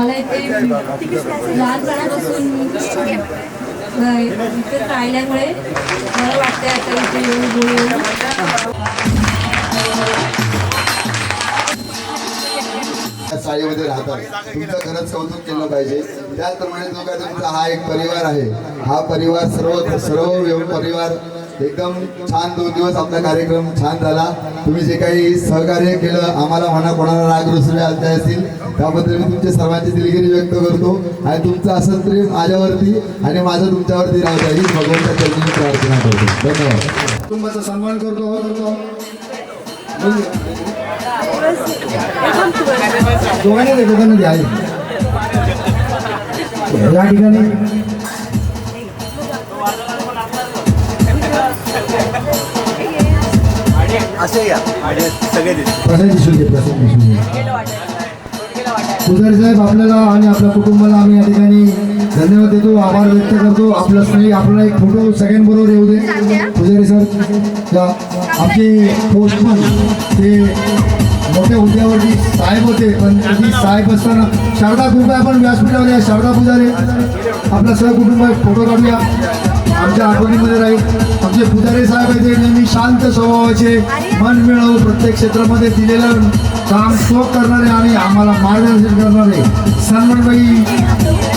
मला इथे लहानपणापासून इथे राहिल्यामुळे मला वाटते आता इथे येऊन शाळेमध्ये राहतात तुमचं खरंच कौतुक केलं पाहिजे। त्याचप्रमाणे जो काय तुमचा हा एक परिवार आहे, हा परिवार सर्व परिवार एकदम छान 2 दिवस आपला कार्यक्रम छान झाला। तुम्ही जे काही सहकार्य केलं आम्हाला म्हणा कोणाला राग रुसले आले असतील त्याबद्दल मी तुमच्या सर्वांची दिलगिरी व्यक्त करतो आणि तुमचं असंच प्रेम माझ्यावरती आणि माझं तुमच्यावरती राहू द्या ही भगवंता चरणी प्रार्थना करतो। धन्यवाद। कुटुंबाचा सन्मान करतो। दोघांनी द्या या ठिकाणी असे या सगळे पुजारी साहेब आपल्याला आणि आपल्या कुटुंबाला आम्ही या ठिकाणी धन्यवाद देतो, आभार व्यक्त करतो। आपला स्नेही आपला एक फोटो सगळ्यांबरोबर येऊ दे। पुजारी सर आमचे पोस्टमन ते मोठे हुद्द्यावरती साहेब होते, पण साहेब असताना शारदा कृपया आपण व्यासपीठावर या शारदा पुजारी आपला सहकुटुंब फोटो काढूया, आमच्या आठवणीमध्ये राहील। आमचे पुजारी साहेब आहे ते नेहमी शांत स्वभावाचे, मन मिळवू प्रत्येक क्षेत्रामध्ये दिलेलं काम शोक करणारे आणि आम्हाला मार्गदर्शन करणारे सन्मानबाई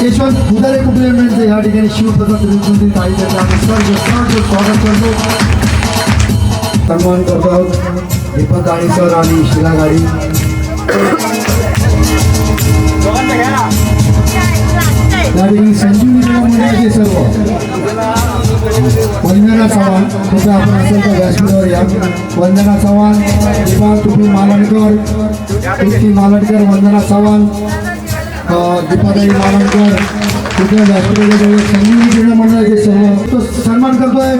यशवंत पुजारी कुटुंबियांचे या ठिकाणी शिवप्रसाद त्रिपुरी ताईचे आम्ही सर्व स्वागत करतो, सन्मान करतो। दीपक गाडी सर आणि शिला गाडी गाडी संजीवनी मंडळाचे सर्व वंदना चव्हाण कुठे आपण असेल तर व्यासपीठावर या। वंदना चव्हाण, दीपा तुपी मालणकर, तुपी मालणकर, वंदना चव्हाण, दीपाताई मालणकर कुठे व्यासपीठावर संजीवनी क्रीडा मंडळाचे सर्व सन्मान करतोय।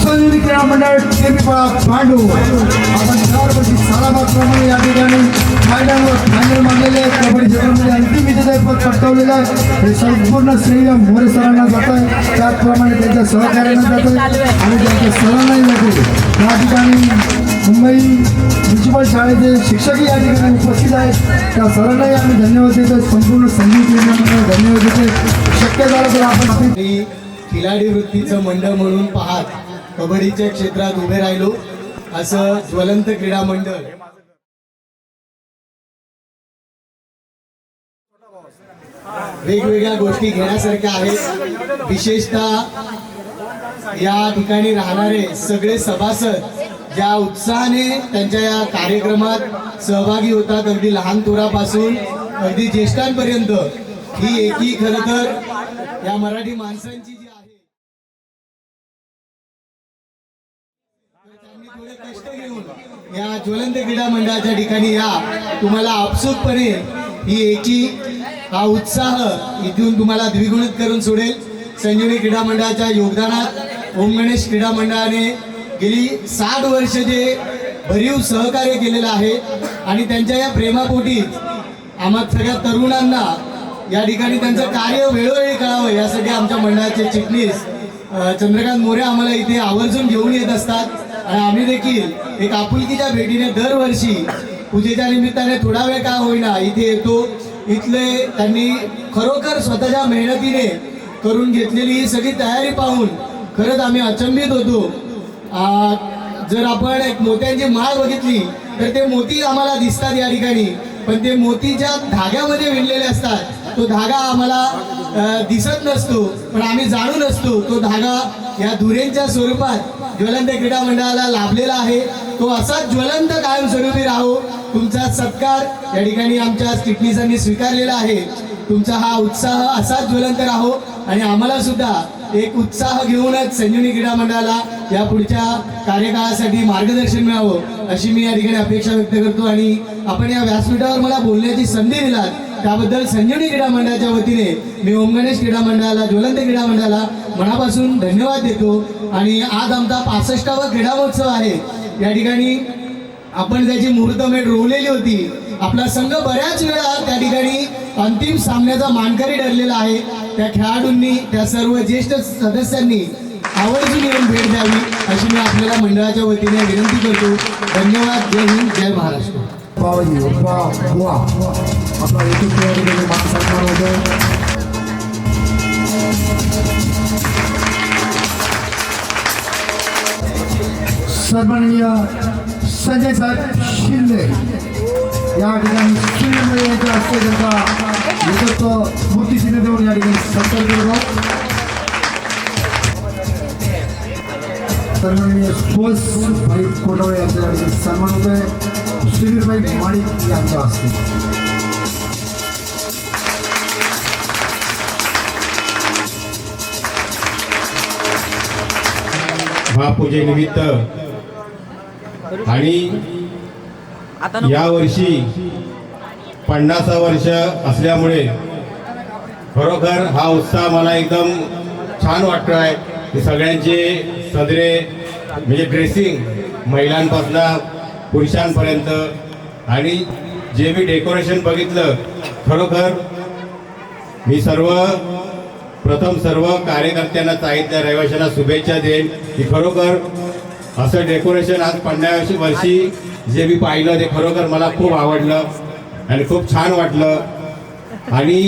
संजीवनी क्रीडा मंडळ टेपीपाडा पांडू आपण दरवर्षी सालाबादप्रमाणे या ठिकाणी फायनल मानलेले कबड्डी क्षेत्रामध्ये अंतिम विजेतेपद पटकावलेलं आहे। हे संपूर्ण श्रेय मोरे सरांना जात आहे, त्याचप्रमाणे त्यांच्या सहकार्यांना जातं आणि त्यांच्या सरांनाही जाते। या ठिकाणी मुंबई म्युन्सिपल शाळेचे शिक्षकही या ठिकाणी उपस्थित आहेत, त्या सरांनाही आम्ही धन्यवाद देतो। संपूर्ण संगीत मंडळाला धन्यवाद देतो। शक्य झालं तर आपण खिलाडी वृत्तीचं मंडळ म्हणून पाहत कबड्डीच्या क्षेत्रात उभे राहिलो असं ज्वलंत क्रीडा मंडळ वेगवेगळ्या गोष्टी घेण्यासारख्या आहेत। विशेषतः या ठिकाणी राहणारे सगळे सभासद ज्या उत्साहाने त्यांच्या या कार्यक्रमात सहभागी होतात, अगदी लहान थोरापासून अगदी ज्येष्ठांपर्यंत, ही एकी खरं तर या मराठी माणसांची जी आहे त्यांनी थोडे कष्ट घेऊन या ज्वलंत क्रीडा मंडळाच्या ठिकाणी या तुम्हाला आपसूकपणे ही एकी हा उत्साह इथून तुम्हाला द्विगुणित करून सोडेल। संजीवनी क्रीडा मंडळाच्या योगदानात ओम गणेश क्रीडा मंडळाने गेली 60 वर्ष जे भरीव सहकार्य केलेलं आहे आणि त्यांच्या या प्रेमापोटी आम्हा सगळ्या तरुणांना या ठिकाणी त्यांचं कार्य वेळोवेळी कळावं यासाठी आमच्या मंडळाचे चिटणीस चंद्रकांत मोरे आम्हाला इथे आवर्जून घेऊन येत असतात आणि आम्ही देखील एक आपुलकीच्या भेटीने दरवर्षी पूजेच्या निमित्ताने थोडा वेळ का होईना इथे येतो। इथले त्यांनी खरोखर स्वतःच्या मेहनतीने करून घेतलेली ही सगळी तयारी पाहून खरंच आम्ही अचंबित होतो। जर आपण एक मोत्यांची माळ बघितली तर ते मोती आम्हाला दिसतात या ठिकाणी, पण ते मोतीच्या धाग्यामध्ये विणलेले असतात। तो धागा आम्हाला दिसत नसतो, पण आम्ही जाणून असतो तो धागा या धुरेंच्या स्वरूपात ज्वलंत क्रीडा मंडळाला लाभलेला आहे। तो असाच ज्वलंत कायमस्वरूपी राहो। तुमचा सत्कार या ठिकाणी आमच्या चिटणीसांनी स्वीकारलेला आहे। तुमचा हा उत्साह असाच ज्वलंत राहो आणि आम्हाला सुद्धा एक उत्साह घेऊनच संजीवनी क्रीडा मंडळाला या पुढच्या कार्यकाळासाठी मार्गदर्शन मिळावं अशी मी या ठिकाणी अपेक्षा व्यक्त करतो। आणि आपण या व्यासपीठावर मला बोलण्याची संधी दिलात त्याबद्दल संजीवनी क्रीडा मंडळाच्या वतीने मी ओम गणेश क्रीडा मंडळाला, ज्वलंत क्रीडा मंडळाला मनापासून धन्यवाद देतो। आणि आज आमचा 65वा क्रीडा महोत्सव आहे। या ठिकाणी आपण त्याची मुहूर्तमेढ रोवलेली होती। आपला संघ बऱ्याच वेळा त्या ठिकाणी अंतिम सामन्याचा मानकरी ठरलेला आहे। त्या खेळाडूंनी, त्या सर्व ज्येष्ठ सदस्यांनी आवर्जून येऊन भेट द्यावी अशी मी आपल्याला मंडळाच्या वतीने विनंती करतो। धन्यवाद। जय हिंद, जय महाराष्ट्र। बाबाजी बुवा आपला एकच मान सन्मान होतो. सन्माननीय संजय साहेब शिंदे या ठिकाणी सुनील यांच्या हस्ते त्यांचा नेतृत्व मूर्तीचिन्ह देऊन या ठिकाणी सत्कार केला. सन्माननीय सुहास भाई कोटावळे यांच्या या ठिकाणी सन्मान होत आहे. सुधीरभाई माणिक यांच्या हस्ते. महापूजेनिमित्त आणि यावर्षी 50 वर्ष असल्यामुळे खरोखर हा उत्साह मला एकदम छान वाटतोय की सगळ्यांचे सदरे म्हणजे ड्रेसिंग महिलांपासून पुरुषांपर्यंत आणि जे मी डेकोरेशन बघितलं खरोखर मी सर्व कार्यकर्त्यांना साहित्य रहिवाशांना शुभेच्छा देईन की खरोखर असं डेकोरेशन आज 50व्या वर्षी जे मी पाहिलं ते खरोखर मला खूप आवडलं आणि खूप छान वाटलं. आणि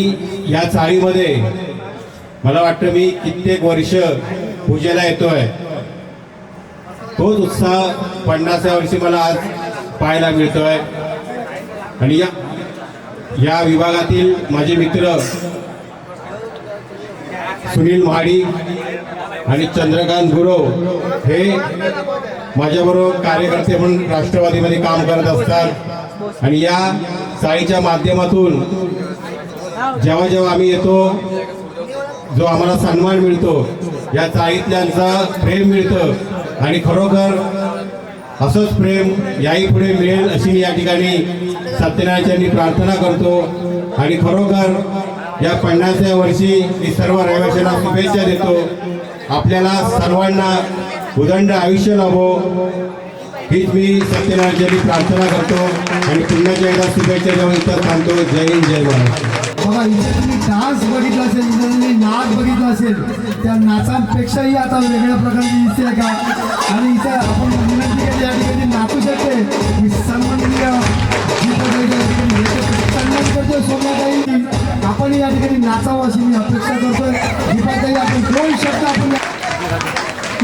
या चाळीमध्ये मला वाटतं मी कित्येक वर्ष पूजेला येतोय तोच उत्साह 50व्या वर्षी मला आज पाहायला मिळतोय. आणि या विभागातील माझे मित्र सुनील महाडिक आणि चंद्रकांत गुरव हे माझ्याबरोबर कार्यकर्ते म्हणून राष्ट्रवादीमध्ये काम करत असतात. आणि या चाळीच्या माध्यमातून जेव्हा जेव्हा आम्ही येतो जो आम्हाला सन्मान मिळतो या चाळीतल्यांचा प्रेम मिळतं आणि खरोखर असंच प्रेम याही पुढे मिळेल अशी मी या ठिकाणी सत्यनारायणांनी प्रार्थना करतो. आणि खरोखर या 50व्या वर्षी मी सर्व रहिवाशांना शुभेच्छा देतो. आपल्याला सर्वांना उदंड आयुष्य लाभो हीच मी सत्यनारायणांनी प्रार्थना करतो आणि पुन्हा एकदा शुभेच्छा देऊन इथं थांबतो. जय हिंद जय महाराष्ट्र. बघा इथे तुम्ही डान्स बघितला असेल, इथे तुम्ही नाच बघितला असेल, त्या नाचांपेक्षाही आता वेगळ्या प्रकारची दिसते का. आणि इथे आपण विनंती केली या ठिकाणी नाचू शकते. मी सन्माननीय सन्मान करतोय सोमनाताई, आपण या ठिकाणी नाचावं अशी मी अपेक्षा करतोय. दीपाताई आपण 2 शब्द आपण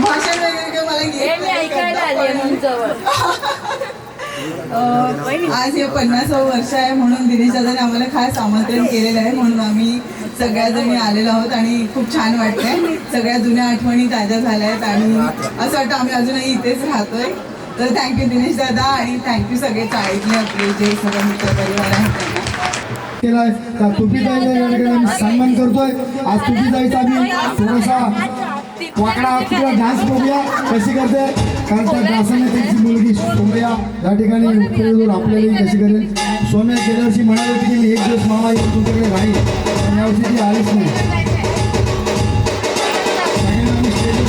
भाषण वगैरे मला ऐकायला आले म्हणून आज हे 50वं वर्ष आहे म्हणून दिनेश दादाने आम्हाला खास आमंत्रण केलेलं आहे म्हणून आम्ही सगळ्याजणी आलेलो आहोत आणि खूप छान वाटतंय. सगळ्या जुन्या आठवणी ताज्या झाल्या आहेत आणि असं वाटतं आम्ही अजूनही इथेच राहतोय. तर थँक्यू दिनेश दादा आणि थँक्यू सगळे चाळीतले आपले जे सगळं मित्र परिवार आहेत त्यांना. केलाय त्या तुपीताईचा या ठिकाणी आम्ही सन्मान करतोय. आज तुपीताईचा आम्ही थोडासा वाकडा किंवा डान्स बघूया कशी करते, कारण त्या डान्सने त्यांची मुलगी सोम्या या ठिकाणी आपल्यालाही कशी करेल. सोम्या गेल्या वर्षी म्हणाली होती की मी 1 दिवस मामा तुमच्याकडे राहील, पण यावर्षी ती आलीच नाही. सगळ्यांना आम्ही स्टेजवर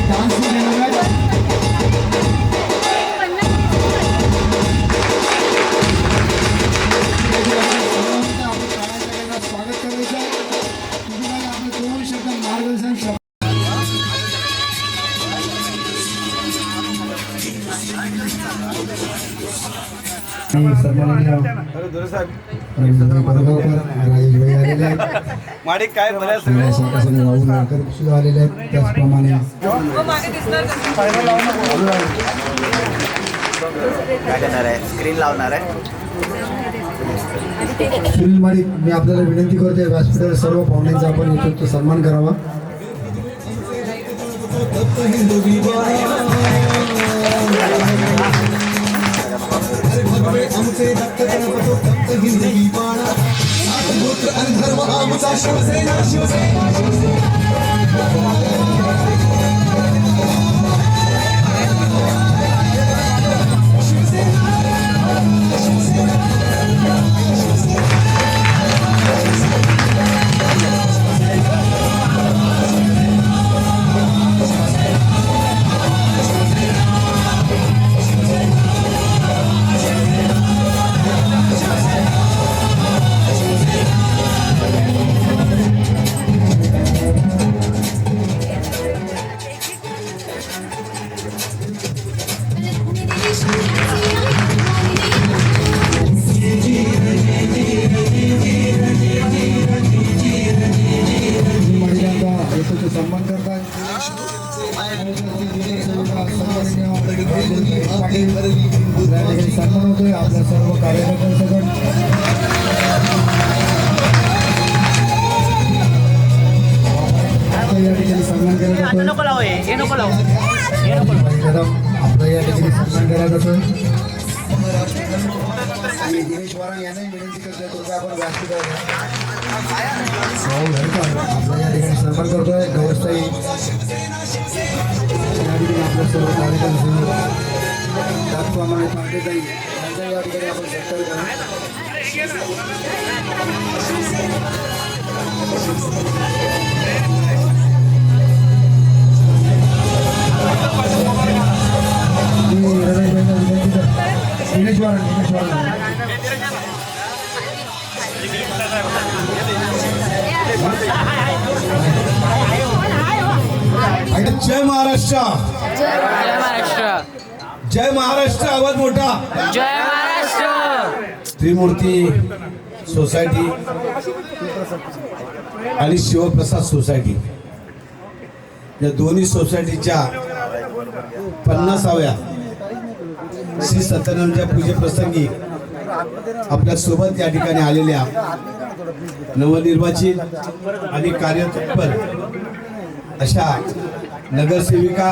डान्स घेणार आहे. स्वागत करायचं आहे. तुम्ही आपलं 2 शब्द मार्गदर्शन सन्माननीय माडिक काय बऱ्याच सुद्धा आलेले आहेत. त्याचप्रमाणे काय करणार आहे, स्क्रीन लावणार आहे. सुनील माडिक, मी आपल्याला विनंती करतोय व्यासपीठावर सर्व पाहुण्यांचा आपण येतो सन्मान करावा. हेतूचा सन्मान करतात सन्मान होतोय आपल्या सर्व कार्यकर्त्यांसकट या ठिकाणी सन्मान केला जातोय आपला या ठिकाणी सन्मान केला जातोय आणि दिनेश वारांग यांनाही विनंती करतोय तुम्ही आपण व्यासपीठावर आपला या ठिकाणी सन्मान करतोय गवसताई या ठिकाणी आपल्या सर्व कार्यकर्ते त्याचप्रमाणे पांडेताई यांचा या ठिकाणी आपण सत्कार करू दिनेश वारांग जय महाराष्ट्र जय महाराष्ट्र आवाज मोठा जय महाराष्ट्र. त्रिमूर्ती सोसायटी आणि शिवप्रसाद सोसायटी या दोन्ही सोसायटीच्या 50व्या श्री सत्यनारायणच्या पूजेप्रसंगी आपल्या सोबत या ठिकाणी आलेल्या नवनिर्वाचित आणि कार्यतत्पर अशा नगरसेविका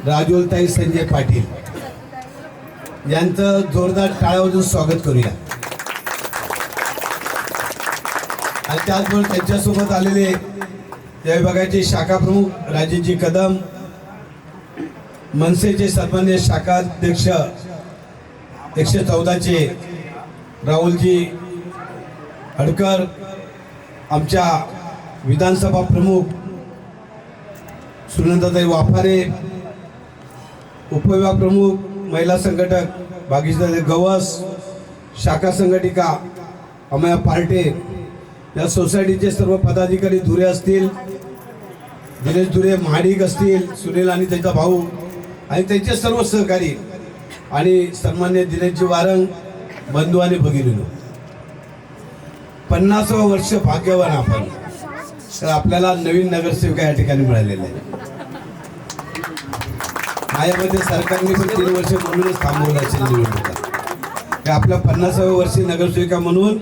राजोलताई संजय पाटील यांचं जोरदार टाळ्यावरून स्वागत करूया. आणि त्याचबरोबर त्यांच्यासोबत आलेले या विभागाचे शाखा प्रमुख राजेशजी कदम, मनसेचे सन्मान्य शाखाध्यक्ष 114चे राहुलजी हडकर, आमच्या विधानसभा प्रमुख सुनंदाताई वाफारे, उपविभाग प्रमुख महिला संघटक भागीरथी गवस, शाखा संघटिका अमया पार्टे, या सोसायटीचे सर्व पदाधिकारी धुरे असतील, दिनेश धुरे महाडिक असतील, सुनील आणि त्यांचा भाऊ आणि त्यांचे सर्व सहकारी आणि सन्मान्य दिनेशजी वारंग बंधू आणि भगिनीनो, 50वं वर्ष भाग्यवान आपण. तर आपल्याला नवीन नगरसेविका या ठिकाणी मिळालेल्या आहे. माझ्यामध्ये सरकारने पण 3 वर्ष म्हणूनच थांबवलं असेल निवडणुका. आपल्या 50व्या वर्षी नगरसेविका म्हणून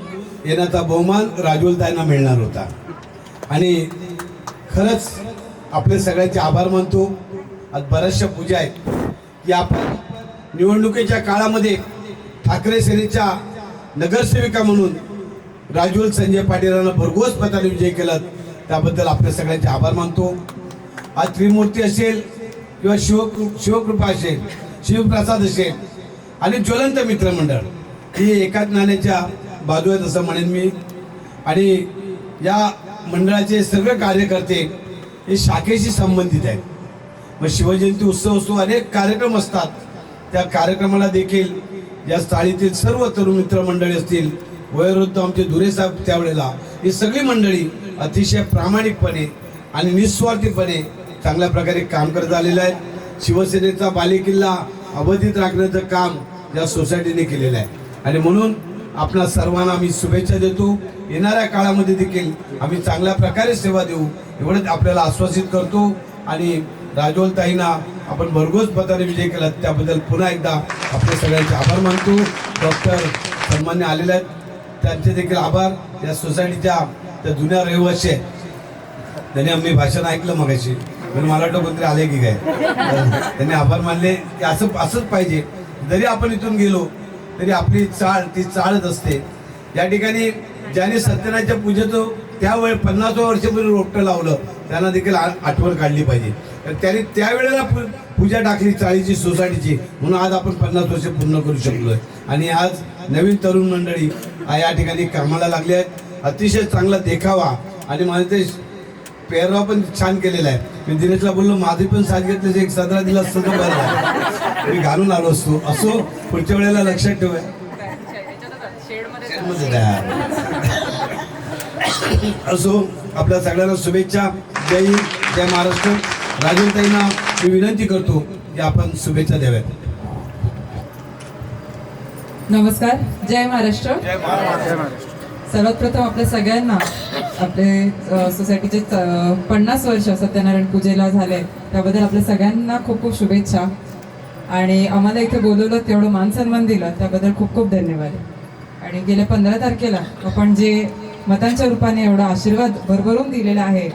येण्याचा बहुमान राजोलताईंना मिळणार होता. आणि खरंच आपले सगळ्यांचे आभार मानतो. आज बऱ्याचशा पूजा आहेत की आपण निवडणुकीच्या काळामध्ये ठाकरे सेनेच्या नगरसेविका म्हणून राजोल संजय पाटील यांना भरघोस मताने विजय केला, त्याबद्दल आपल्या सगळ्यांचे आभार मानतो. आज त्रिमूर्ती असेल किंवा शिवकृपा असेल, शिवप्रसाद असेल आणि ज्वलंत मित्रमंडळ ही एकाच नाण्याच्या बाजू आहेत असं म्हणेन मी. आणि या मंडळाचे सर्व कार्यकर्ते हे शाखेशी संबंधित आहेत. मग शिवजयंती उत्सव असतो, अनेक कार्यक्रम असतात. त्या कार्यक्रमाला देखील या चाळीतील सर्व तरुण मित्रमंडळी असतील, वयोवृद्ध आमचे धुरे साहेब त्यावेळेला, ही सगळी मंडळी अतिशय प्रामाणिकपणे आणि निस्वार्थीपणे चांगल्या प्रकारे काम करत आलेलं आहे. शिवसेनेचा बालेकिल्ला अबाधित राखण्याचं काम या सोसायटीने केलेलं आहे. आणि म्हणून आपणा सर्वांना आम्ही शुभेच्छा देतो. येणाऱ्या काळामध्ये देखील आम्ही चांगल्या प्रकारे सेवा देऊ एवढंच आपल्याला आश्वासित करतो. आणि राजोलताईंना आपण भरघोस मताने विजय केला त्याबद्दल पुन्हा एकदा आपल्या सगळ्यांचे आभार मानतो. डॉक्टर सन्मान्य आलेले आहेत, त्यांचे देखील आभार. या सोसायटीच्या त्या जुन्या रहिवासी आहेत, त्यांनी आम्ही भाषण ऐकलं मगाशी, पण मला वाटतं कोणतरी आले की काय, त्यांनी आभार मानले की असंच पाहिजे. जरी आपण इथून गेलो तरी आपली चाळ ती चाळच असते. या ठिकाणी ज्याने सत्यनारायणच्या पूजेचं त्यावेळी 50व्या वर्षापूर्वी रोपटं लावलं त्यांना देखील आठवण काढली पाहिजे. तर त्यांनी त्यावेळेला पूजा टाकली चाळीची सोसायटीची, म्हणून आज आपण 50 वर्ष पूर्ण करू शकलोय. आणि आज नवीन तरुण मंडळी या ठिकाणी कामाला लागले आहेत. अतिशय चांगला देखावा आणि माझं ते पेहराव पण छान केलेला आहे. मी दिनेशला बोललो माझे पण साज घेतले, एक सदरा दिला असतं तर बरं, मी घालून आलो असतो. असो, पुढच्या वेळेला लक्षात ठेवा. असो, आपल्या सगळ्यांना शुभेच्छा. जय हिंद, जय महाराष्ट्र. राजोलताईंना मी विनंती करतो की आपण शुभेच्छा द्याव्यात. नमस्कार, जय महाराष्ट्र. सर्वात प्रथम आपल्या सगळ्यांना आपले सोसायटीचे 50 वर्ष सत्यनारायण पूजेला झाले त्याबद्दल आपल्या सगळ्यांना खूप खूप शुभेच्छा. आणि आम्हाला इथे बोलवलं तेवढं मान सन्मान दिला त्याबद्दल खूप खूप धन्यवाद. आणि गेल्या 15 तारखेला आपण जे मतांच्या रूपाने एवढा आशीर्वाद भरभरून दिलेला आहे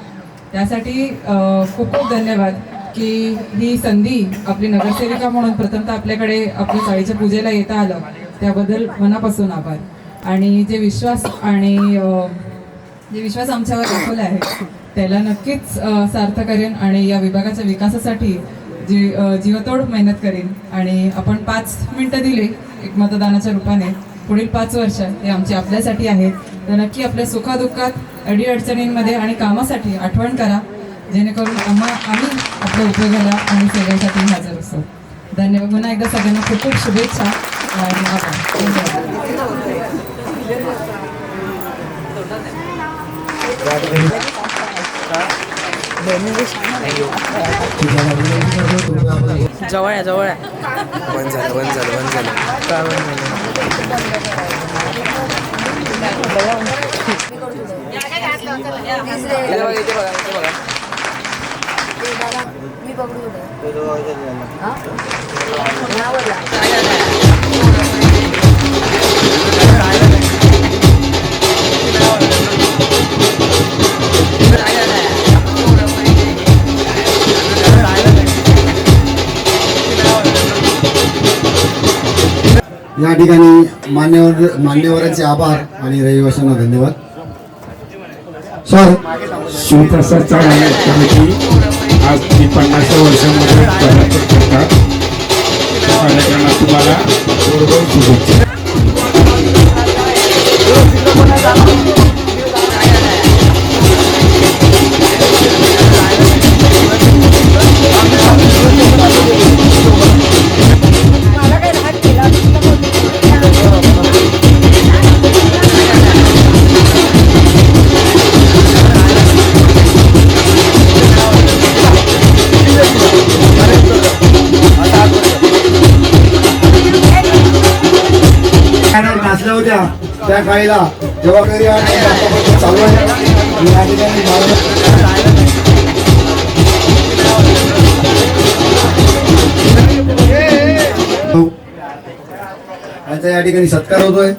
त्यासाठी खूप खूप धन्यवाद की ही संधी आपली नगरसेविका म्हणून प्रथमतः आपल्याकडे आपल्या चाळीच्या पूजेला येता आलं त्याबद्दल मनापासून आभार. आणि जे विश्वास आमच्यावर दाखवला आहे त्याला नक्कीच सार्थ करेन आणि या विभागाच्या विकासासाठी जीवतोड मेहनत करेन. आणि आपण 5 मिनिटं दिले एक मतदानाच्या रूपाने, पुढील 5 वर्ष हे आमचे आपल्यासाठी आहेत. तर नक्की आपल्या सुखादुःखात अडीअडचणींमध्ये आणि कामासाठी आठवण करा जेणेकरून आम्ही आपल्या उपयोगाला आणि सेवेसाठी हजर असतो. धन्यवाद. पुन्हा एकदा सगळ्यांना खूप खूप शुभेच्छा आणि आभार. जवळ आहे जवळ आहे. बंद झालं काय मी पकडू या ठिकाणी मान्यवरांचे आभार आणि रहिवाशांना धन्यवाद. सर शिवप्रसाद चव्हाण कमिटी आज 50 वर्षांमध्ये पदार्पण करतात. कार्यक्रमाला तुम्हाला शुभेच्छा. नाचल्या होत्या त्या काळीला जबाबदारी चालू आहे. यांचा या ठिकाणी सत्कार होतोय.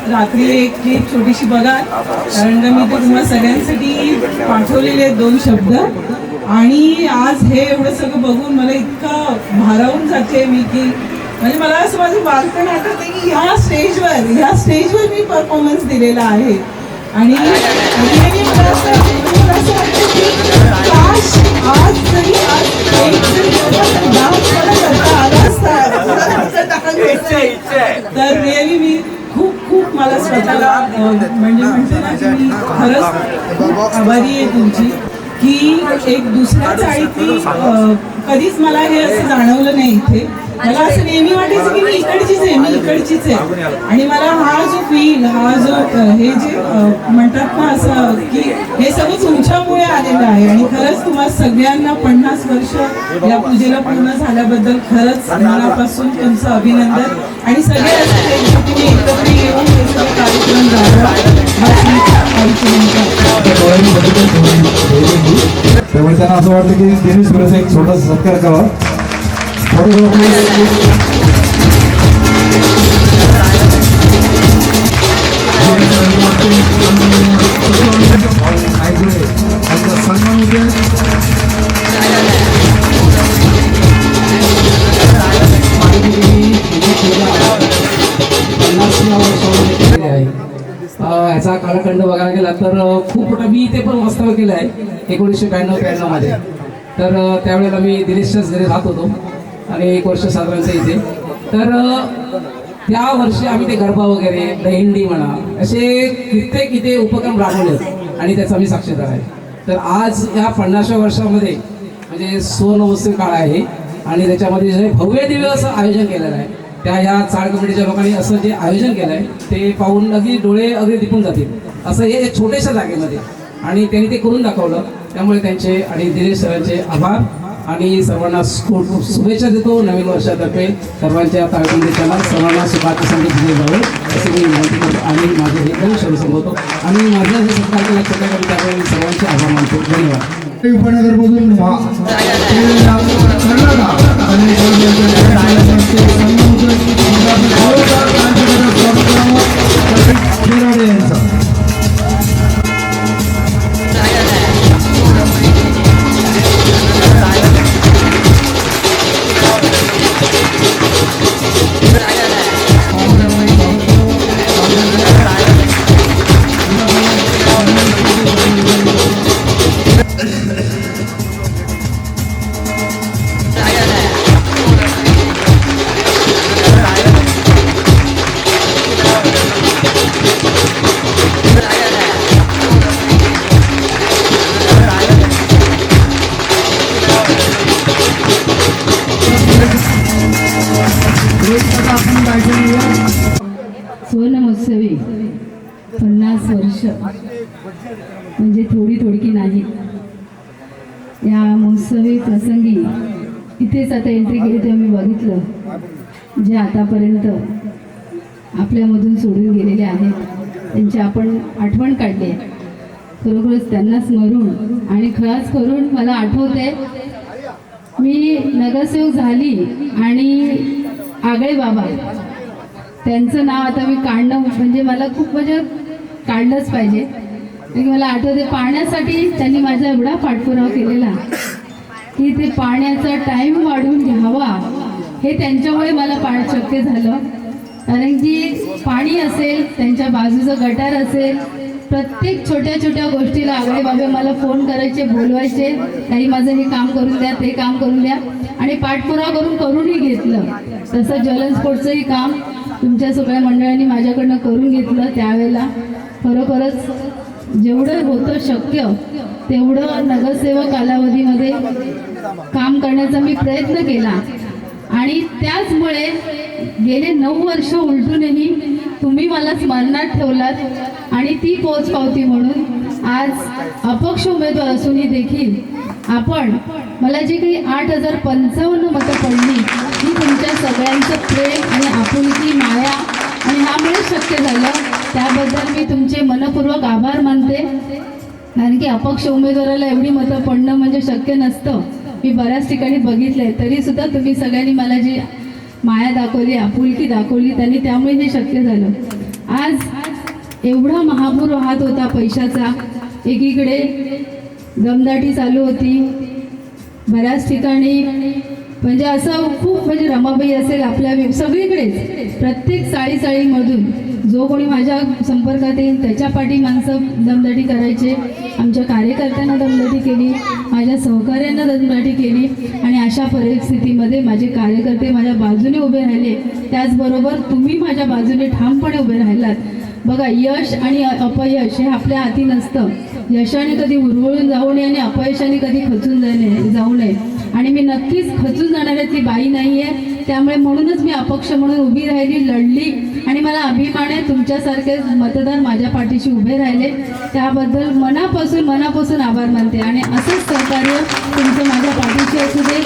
रात्री एक क्लिप छोटीशी बघा कारण मी ते तुम्हाला सगळ्यांसाठी पाठवलेले 2 शब्द. आणि आज हे एवढं सगळं बघून मला इतकं भारावून जाते मी की म्हणजे मला असं माझं बालपण आठवतं की ह्या स्टेजवर मी परफॉर्मन्स दिलेला आहे. आणि मला असं वाटतं की काश आज जरी तर रिअली मी खूप मला स्वतःला म्हणजे म्हणते ना की मी खरंच खूप आभारी आहे तुमची की एक दुसऱ्या चाळीतली कधीच मला हे असं जाणवलं नाही इथे मला असं नेहमी वाटायचं की मी इकडचीच आहे आणि मला हा जो फील, हा जो हे जे म्हणतात ना असं की हे सगळं तुमच्यामुळे आलेलं आहे. आणि खरंच तुम्हाला सगळ्यांना 50 वर्ष या पूजेला पूर्ण झाल्याबद्दल खरंच मनापासून तुमचं अभिनंदन. आणि सगळे असं एकजुटीने एकत्र येऊन हे सगळे कार्यक्रम राबवा. त्यामुळे त्यांना असं वाटतं की त्यांनी थोडंसं एक छोटासा सत्कार करावा. सन्मान ह्याचा कालखंड बघायला गेला तर खूप मोठा, मी इथे पण वास्तव्य केलं आहे 1992-93 मध्ये. तर त्यावेळेला मी दिनेशच्याच घरी राहत होतो आणि 1 वर्ष साधारणतः इथे. तर त्या वर्षी आम्ही ते गरबा वगैरे, दहिंडी म्हणा, असे कित्येक इथे उपक्रम राबवले आणि त्याचा मी साक्षीदार आहे. तर आज या 50व्या वर्षामध्ये म्हणजे सुवर्णमहोत्सवी काळ आहे आणि त्याच्यामध्ये जे भव्य दिव्य असं आयोजन केलेलं आहे, त्या ह्या चाळ कमिटीच्या लोकांनी असं जे आयोजन केलं आहे ते पाहून अगदी डोळे अगदी दिपून जातील असं हे छोट्याशा जागेमध्ये, आणि त्यांनी ते करून दाखवलं. त्यामुळे त्यांचे आणि दिनेश सरांचे आभार आणि सर्वांना खूप खूप शुभेच्छा देतो. नवीन वर्षातर्फे सर्वांच्या ताळकंडीच्याला सर्वांना सुखाचे संगीत दिले जावे असे मी विनंती करतो आणि माझे हे दोन शब्द संबोधतो आणि माझ्या जे सत्कार केला छोट्या कमी त्यामुळे मी सर्वांचे आभार मानतो. धन्यवाद. उपनगरमधून सुवर्णमहोत्सवी 50 वर्ष म्हणजे थोडकी नाही. या महोत्सवी प्रसंगी इथेच आता एंट्री केली तेव्हा मी बघितलं जे आतापर्यंत आपल्यामधून सोडून गेलेले आहेत त्यांची आपण आठवण काढली आहे. खरोखरच त्यांना स्मरून आणि खास करून मला आठवते मी नगरसेवक झाली आणि आगळे बाबा त्यांचं नाव आता मी काढणं म्हणजे मला खूप म्हणजे काढलंच पाहिजे. कारण मला आठवते पाण्यासाठी त्यांनी माझा एवढा पाठपुरावा केलेला की ते पाण्याचा टाईम वाढवून घ्यावा हे त्यांच्यामुळे मला शक्य झालं. कारण की पाणी असेल, त्यांच्या बाजूचं गटार असेल, प्रत्येक छोट्या गोष्टीला आगळे बाबा मला फोन करायचे, बोलवायचे, काही माझं हे काम करून द्या, ते काम करून द्या आणि पाठपुरावा करूनही घेतलं. तसं जलस्फोटचंही काम तुमच्या सगळ्या मंडळांनी माझ्याकडनं करून घेतलं. त्यावेळेला खरोखरच जेवढं होतं शक्य तेवढं नगरसेवक कालावधीमध्ये काम करण्याचा मी प्रयत्न केला आणि त्याचमुळे गेले 9 वर्ष उलटूनही तुम्ही मला स्मरणात ठेवलात आणि ती पोचपावती म्हणून आज अपक्ष उमेदवार असूनही देखील आपण मला जी काही 8,055 मतं पडली ही तुमच्या सगळ्यांचं प्रेम आणि आपुलकी, माया आणि ह्यामुळे शक्य झालं. त्याबद्दल मी तुमचे मनपूर्वक आभार मानते. कारण की अपक्ष उमेदवाराला एवढी मतं पडणं म्हणजे शक्य नसतं. मी बऱ्याच ठिकाणी बघितलंय, तरीसुद्धा तुम्ही सगळ्यांनी मला जी माया दाखवली, आपुलकी दाखवली, त्यांनी त्यामुळे हे शक्य झालं. आज एवढा महापूर वाहत होता पैशाचा, एकीकडे दमदाटी चालू होती बऱ्याच ठिकाणी, म्हणजे असं खूप म्हणजे रमाबाई असेल आपल्या सगळीकडेच प्रत्येक चाळीमधून जो कोणी माझ्या संपर्कात येईल त्याच्या पाठी माणसं दमदाटी करायचे. आमच्या कार्यकर्त्यांना दमदाटी केली, माझ्या सहकार्यांना दमदाटी केली आणि अशा परिस्थितीमध्ये माझे कार्यकर्ते माझ्या बाजूने उभे राहिले. त्याचबरोबर तुम्ही माझ्या बाजूने ठामपणे उभे राहिलात. बघा, यश आणि अपयश हे आपल्या हाती नसतं. यशाने कधी हुरवळून जाऊ नये आणि अपयशाने कधी खचून जाऊ नये. आणि मी नक्कीच खचून जाणाऱ्यातली बाई नाही आहे. त्यामुळे म्हणूनच मी अपक्ष म्हणून उभी राहिली, लढली आणि मला अभिमान आहे तुमच्यासारखे मतदार माझ्या पाठीशी उभे राहिले, त्याबद्दल मनापासून आभार मानते. आणि असंच सहकार्य तुमचं माझ्या पाठीशी असू दे.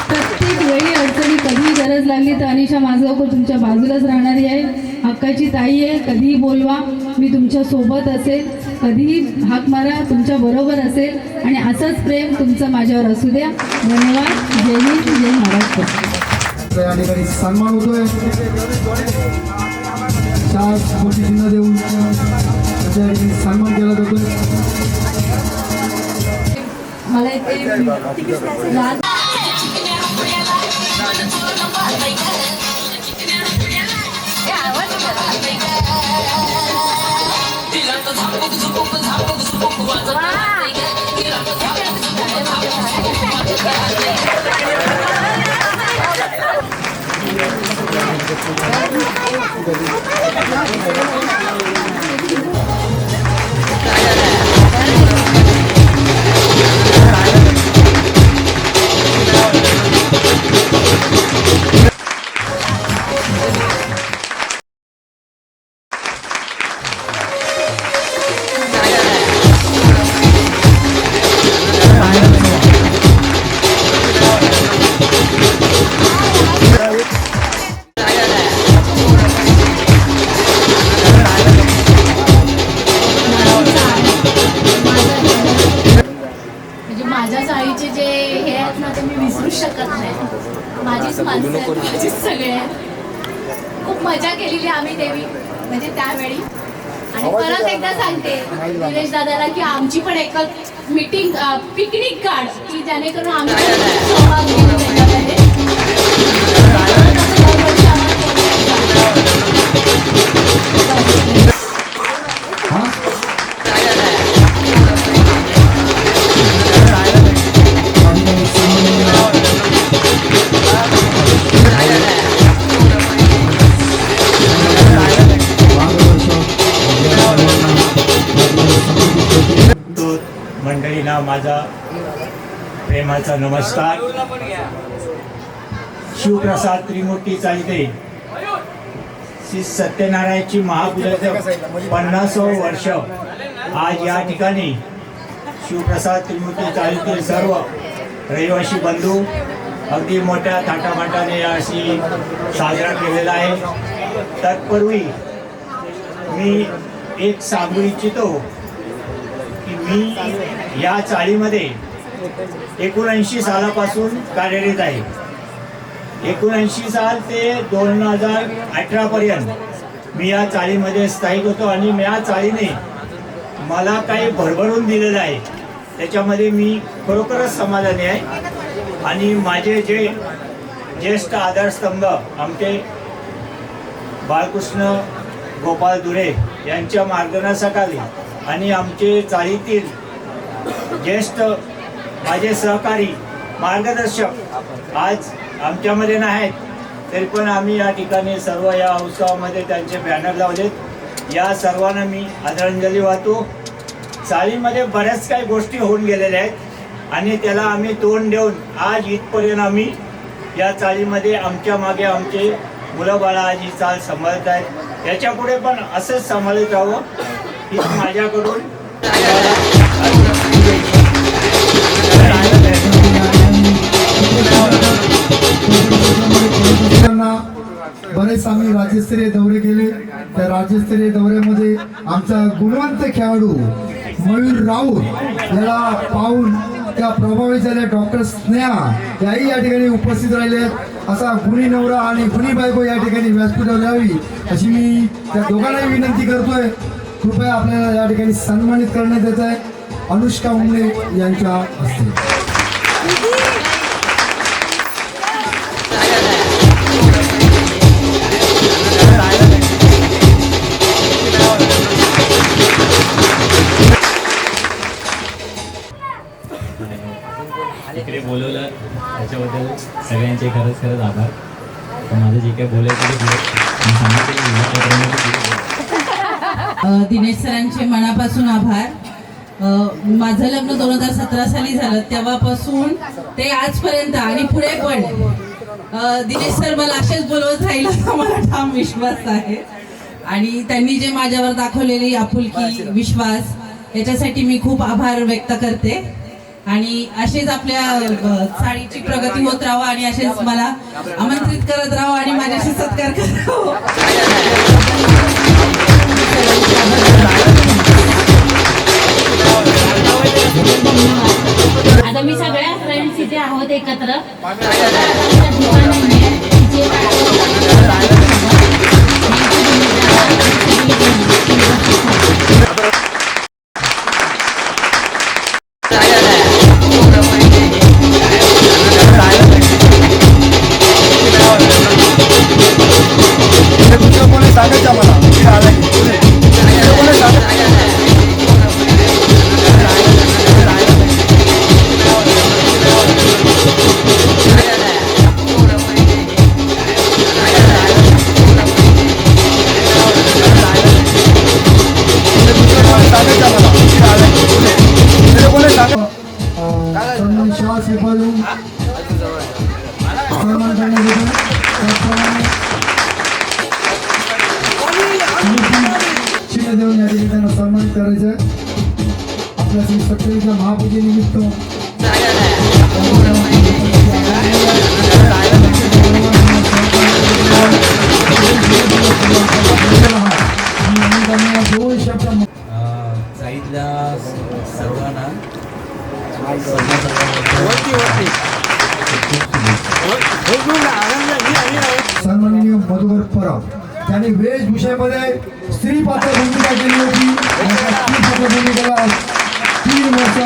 प्रत्येक वेळी अडचणी कधीही गरज लागली तर अनिशा माझगावकर तुमच्या बाजूलाच राहणारी आहे, हक्काची ताई आहे. कधीही बोलवा, मी तुमच्या सोबत असेल, कधीही हाक मारा, तुमच्या बरोबर असेल आणि असंच प्रेम तुमचं माझ्यावर असू द्या. धन्यवाद. जय हिंद, जय महाराष्ट्र. या ठिकाणी सन्मान होतोय, चार स्फूर्ती चिन्ह देऊन त्याच्या ठिकाणी सन्मान केला जातोय. मला इथे माझ्या चाळीचे जे हे आहेत ना ते मी विसरूच शकत नाही. माझीच माणसं आहेत, माझीच सगळे आहेत. खूप मजा केलेली आम्ही देवी म्हणजे त्यावेळी. आणि परत एकदा सांगते दिनेश दादाला की आमची पण एक मीटिंग पिकनिक काढ की जेणेकरून आम्ही सहभाग घेऊ त्याच्यामध्ये. मंडळींना माझा प्रेमाचा नमस्कार. शिवप्रसाद त्रिमूर्ती चालते श्री सत्यनारायणची महापूजेचं 50वं वर्ष आज या ठिकाणी शिवप्रसाद त्रिमूर्ती चालतील सर्व रहिवासी बंधू अगदी मोठ्या थाटामाटाने याशी साजरा केलेला आहे. तत्पूर्वी मी एक सांगू इच्छितो की मी या चाळीमध्ये 79 सालापासून कार्यरत आहे. 79 साल ते 2018 पर्यंत मी या चाळीमध्ये स्थायिक होतो आणि या चाळीने मला काही भरभरून दिलेलं आहे, त्याच्यामध्ये मी खरोखरच समाधानी आहे. आणि माझे जे ज्येष्ठ आधारस्तंभ आमचे बाळकृष्ण गोपाळ दुरे यांच्या मार्गदर्शनाखाली आणि आमचे चाळीतील ज्येष्ठ माझे सहकारी मार्गदर्शक आज आमच्यामध्ये नाहीत, तरी पण आम्ही या ठिकाणी सर्व या उत्सवामध्ये त्यांचे बॅनर लावलेत. या सर्वांना मी आदरांजली वाहतो. चाळीमध्ये बऱ्याच काही गोष्टी होऊन गेलेल्या आहेत आणि त्याला आम्ही तोंड देऊन आज इथपर्यंत आम्ही या चाळीमध्ये आमच्या मागे आमचे मुलं बाळा आज ही चाल सांभाळत आहेत. याच्या पुढे पण असंच सांभाळत राहावं ही माझ्याकडून बरेच आम्ही राज्यस्तरीय दौरे केले. त्या राज्यस्तरीय दौऱ्यामध्ये आमचा गुणवंत खेळाडू मयूर राऊत याला पाहून त्या प्रभावित झाल्या डॉक्टर स्नेहा याही या ठिकाणी उपस्थित राहिले. असा गुणी नवरा आणि गुणी बायको या ठिकाणी व्यासपीठावर यावी अशी मी त्या दोघांनाही विनंती करतोय. कृपया आपल्याला या ठिकाणी सन्मानित करण्यात येत आहे अनुष्का उमले यांच्या हस्ते. इकडे बोलवलं त्याच्याबद्दल सगळ्यांचे खरंच आभार. माझं जे काही बोलायचं दिनेश सरांचे मनापासून आभार. माझं लग्न 2017 साली झालं, तेव्हापासून ते आजपर्यंत आणि पुढे पण दिनेश सर मला असेच बोलवत राहील असा मला ठाम विश्वास आहे आणि त्यांनी जे माझ्यावर दाखवलेली आपुलकी विश्वास याच्यासाठी मी खूप आभार व्यक्त करते आणि असेच आपल्या साडीची प्रगती होत राहावं आणि असेच मला आमंत्रित करत राहावं आणि माझ्याशी सत्कार करावं. आता मी सगळ्या फ्रेंड्स इथे आहोत एकत्र. देऊन या ठिकाणी त्यांना सन्मान करायचं आपल्या श्री सत्तेच्या महापूजेनिमित्त साईडला सर्वांना सन्माननीय मधुकर परब त्यांनी वेशभूषेमध्ये स्त्री पात्र भूमिका केली होती. स्त्री पात्र भूमिकेला 3 वर्ष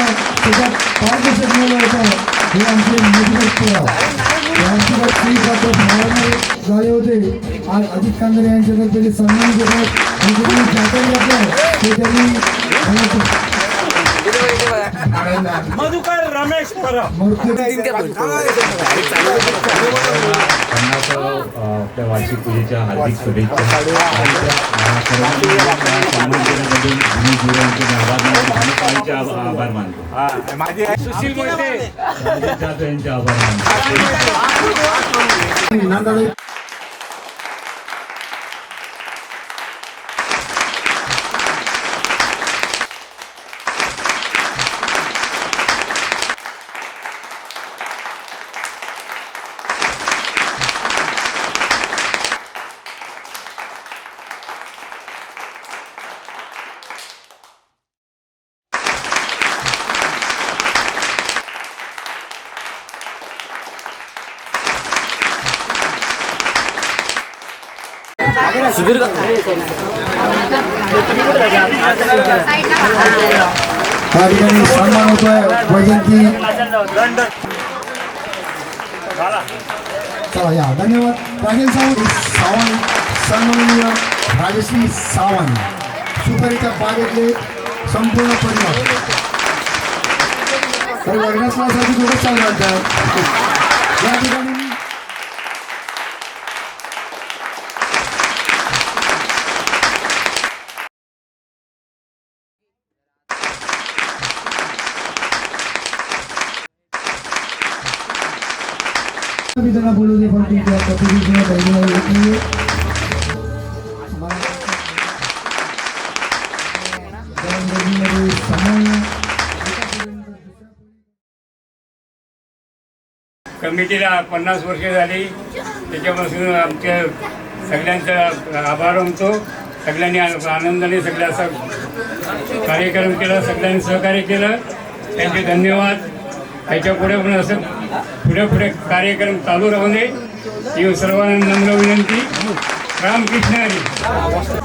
त्याच्यात पारदर्शक केलं होतं. हे आमचे मधुकर परब यांच्याकडे स्त्री पात्र झाले होते. आज अजित कांदरे यांच्याकडे ते सन्मान देतात आणि जे जातं घेतलं ते त्यांनी मधुकर रमेश परब आपल्या वार्षिक पूजेच्या हार्दिक शुभेच्छा. आभार मानतो. सुशील मोहिते यांचे आभार मानतो. त्या ठिकाणी सन्मान होतोय वैजंती. चला या धन्यवाद. राजेश सावंत सन्माननीय राजश्री सावंत सुपारीच्या बागेतले संपूर्ण परिवार तर लग्नासाठी थोडं चालू या ठिकाणी त्यांना बोलू दे पण त्या प्रतिनिधीला बहिणीला येत नाहीये. कमिटीला 50 वर्ष झाली. त्याच्यापासून आमच्या सगळ्यांचा आभार मानतो. सगळ्यांनी आनंदाने सगळ्याचा कार्यक्रम केला. सगळ्यांनी सहकार्य केलं. त्यांचे धन्यवाद. त्याच्या पुढे पण असं पुढे कार्यक्रम चालू राहू दे ही सर्वांना नम्र विनंती. रामकृष्ण हरी.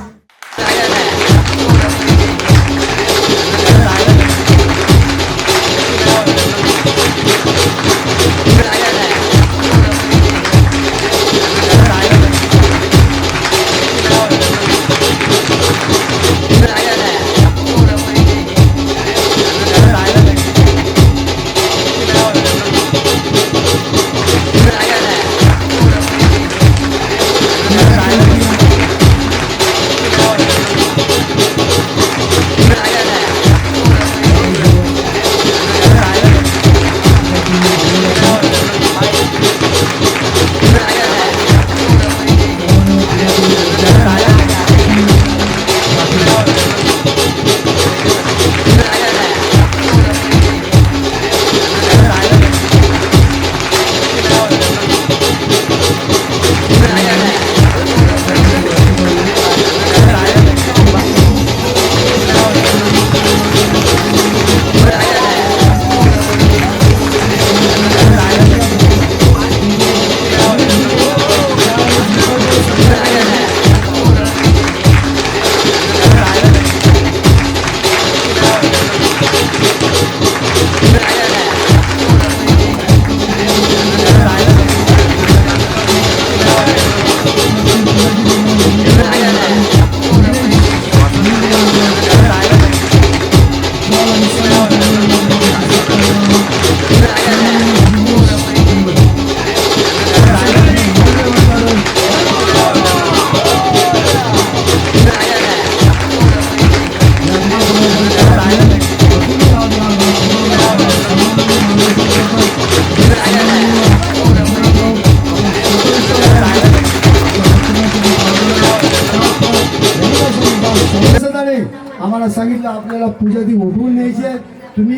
नाही, आम्हाला सांगितलं आपल्याला पूजा ती उठवून न्यायची आहे, तुम्ही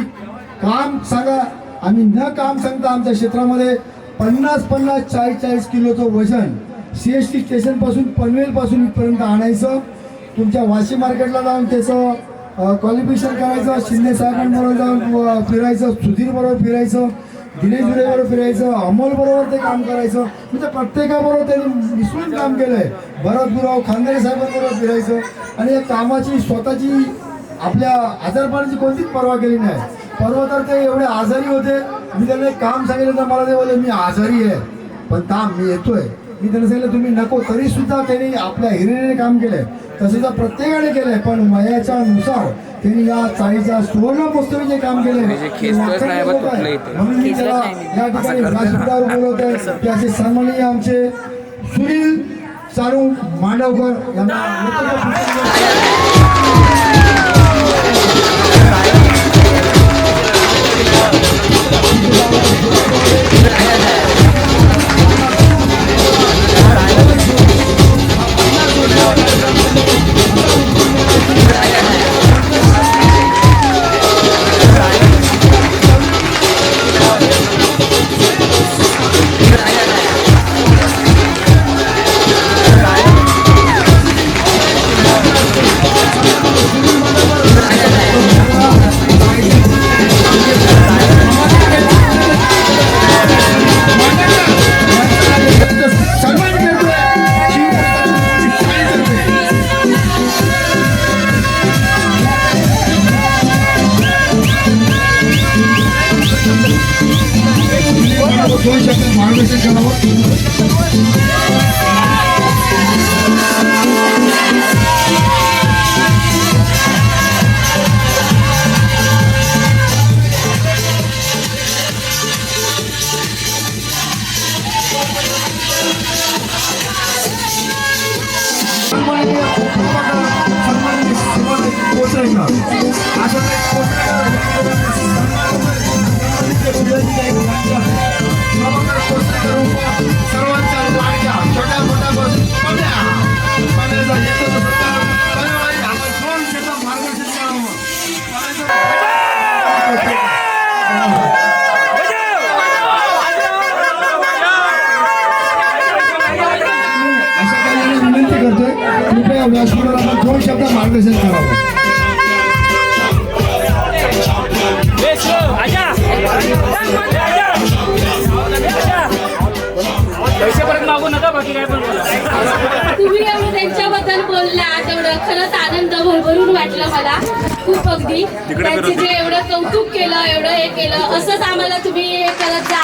काम सांगा. आम्ही न काम सांगता आमच्या क्षेत्रामध्ये 50 40 किलोचं वजन CST स्टेशनपासून पनवेलपासून इथपर्यंत आणायचं. तुमच्या वाशी मार्केटला जाऊन त्याचं क्वालिफिकेशन करायचं, शिंदे साहेबांबरोबर जाऊन फिरायचं, सुधीर बरोबर फिरायचं, दिनेश दुरे बरोबर फिरायचं, अमोल बरोबर ते काम करायचं. म्हणजे प्रत्येकाबरोबर त्यांनी मिसळून काम केलंय. भरत गुराव खानदारी साहेबांबरोबर फिरायचं आणि या कामाची स्वतःची आपल्या आजारपणाची कोणतीच पर्वा केली नाही. परवा तर ते एवढे आजारी होते, मी त्यांना एक काम सांगितलं तर मला ते बोलले मी आजारी आहे पण काम मी येतोय. मी त्यांना सांगितलं तुम्ही नको, तरी सुद्धा त्यांनी आपल्या हिरिरीने काम केलंय. तसं तर प्रत्येकाने केलंय, पण वयाच्या नुसार त्यांनी या चाळीच्या सुवर्ण महोत्सवीचे काम केले. म्हणून मी त्याला या ठिकाणी व्यासपीठावर बोलवतोय की असे सन्माननीय आमचे सुनील चारू मांडवकर यांना मार्गदर्शन सर्वांच्या लाडक्या छोट्या मोठ्या अशा काही विनंती करतोय, कृपया व्यासपीठावर आपण 2 शब्द मार्गदर्शन करावं. तुम्ही एवढं त्यांच्याबद्दल बोलला तेवढं खरंच आनंद भरभरून वाटलं मला खूप. अगदी त्यांचे जे एवढं कौतुक केलं, एवढं हे केलं, असंच आम्हाला तुम्ही हे करत जा.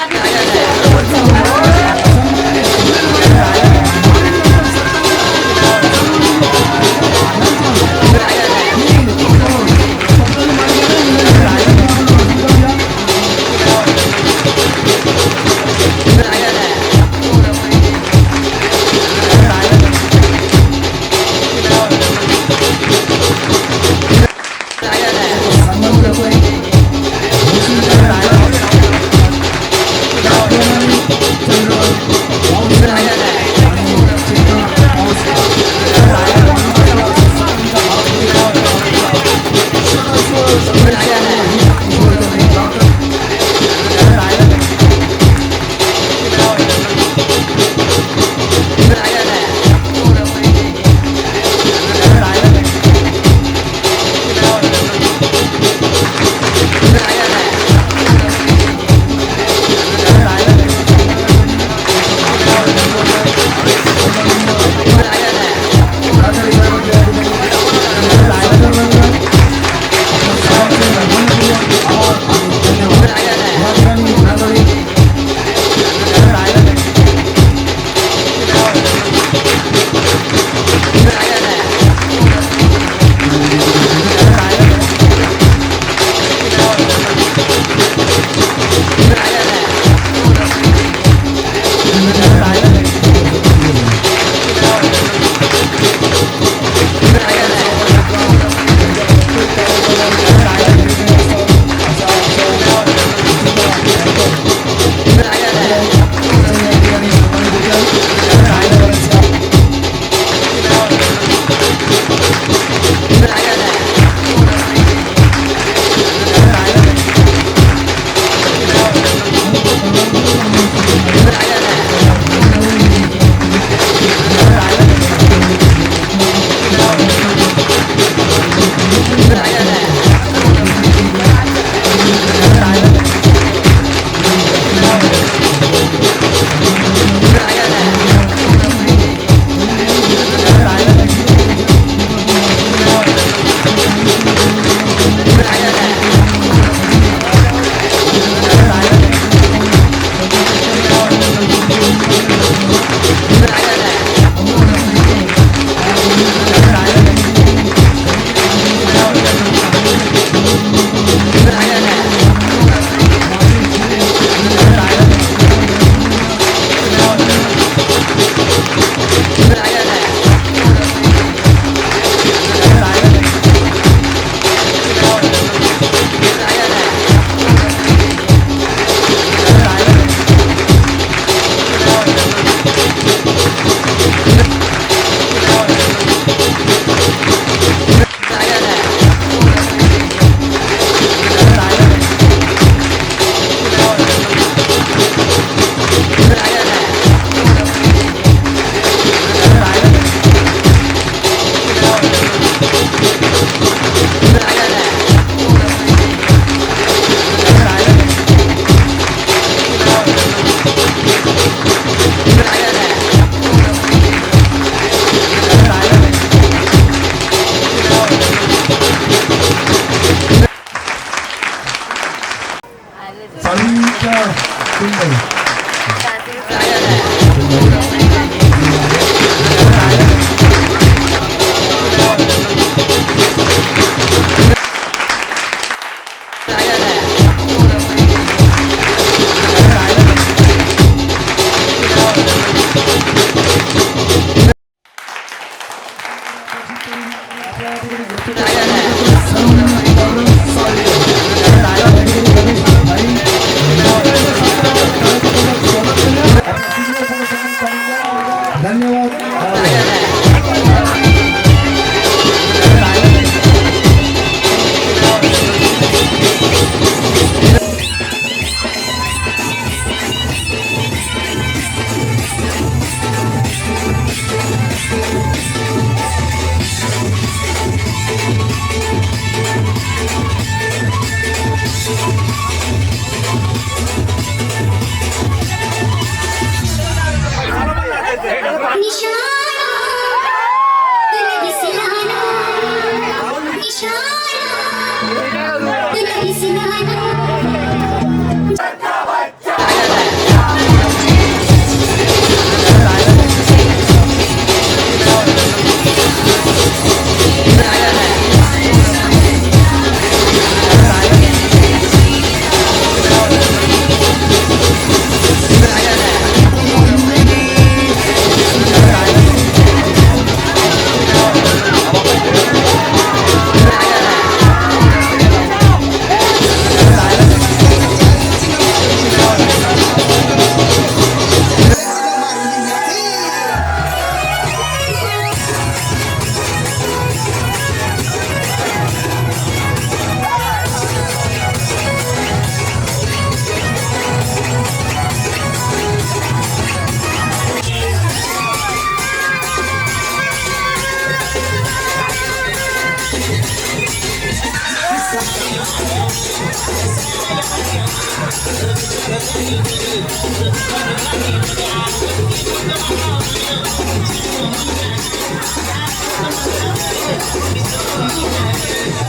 Thank you.